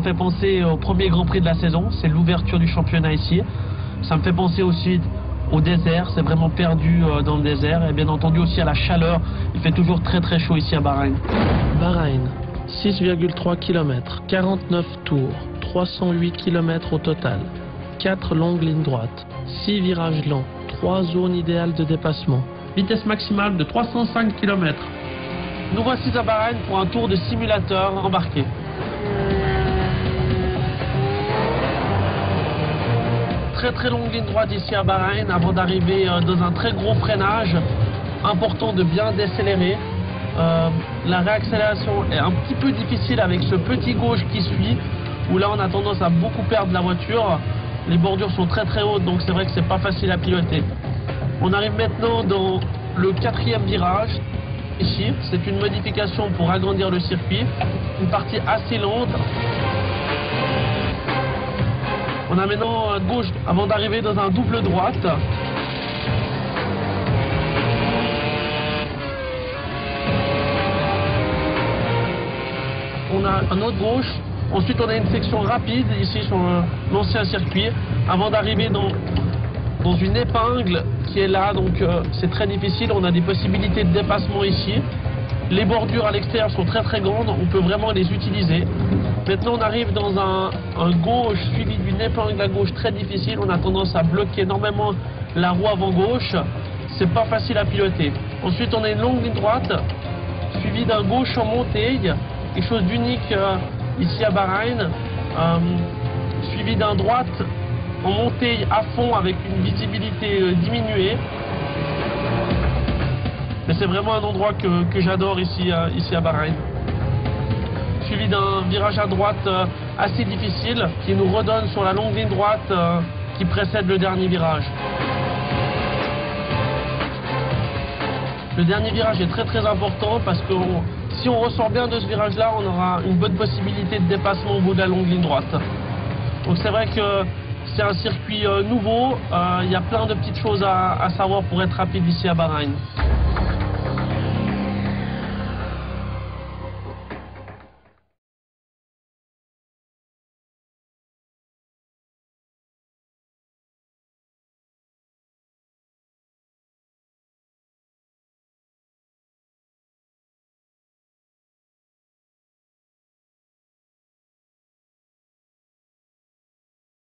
me fait penser au premier Grand Prix de la saison, c'est l'ouverture du championnat ici. Ça me fait penser aussi au désert, c'est vraiment perdu dans le désert, et bien entendu aussi à la chaleur. Il fait toujours très très chaud ici à Bahreïn. Bahreïn, 6,3 km, 49 tours, 308 km au total, 4 longues lignes droites, 6 virages lents, 3 zones idéales de dépassement. Vitesse maximale de 305 km. Nous voici à Bahreïn pour un tour de simulateur embarqué. Très très longue ligne droite ici à Bahreïn avant d'arriver dans un très gros freinage. Important de bien décélérer. La réaccélération est un petit peu difficile avec ce petit gauche qui suit, où là on a tendance à beaucoup perdre la voiture. Les bordures sont très très hautes, donc c'est vrai que c'est pas facile à piloter. On arrive maintenant dans le 4e virage. Ici, c'est une modification pour agrandir le circuit. Une partie assez lente. On a maintenant à gauche avant d'arriver dans un double droite. On a un autre gauche. Ensuite, on a une section rapide ici sur l'ancien circuit avant d'arriver dans une épingle qui est là, donc c'est très difficile. On a des possibilités de dépassement ici. Les bordures à l'extérieur sont très très grandes, on peut vraiment les utiliser. Maintenant on arrive dans un gauche suivi d'une épingle à gauche très difficile. On a tendance à bloquer énormément la roue avant gauche. C'est pas facile à piloter. Ensuite on a une longue ligne droite suivie d'un gauche en montée. Quelque chose d'unique ici à Bahreïn. Suivi d'un droite en montée à fond avec une visibilité diminuée. Mais c'est vraiment un endroit que j'adore ici à Bahreïn. Suivi d'un virage à droite assez difficile qui nous redonne sur la longue ligne droite qui précède le dernier virage. Le dernier virage est très très important parce que si on ressort bien de ce virage-là, on aura une bonne possibilité de dépassement au bout de la longue ligne droite. Donc c'est vrai que c'est un circuit nouveau, il y a plein de petites choses à savoir pour être rapide ici à Bahreïn.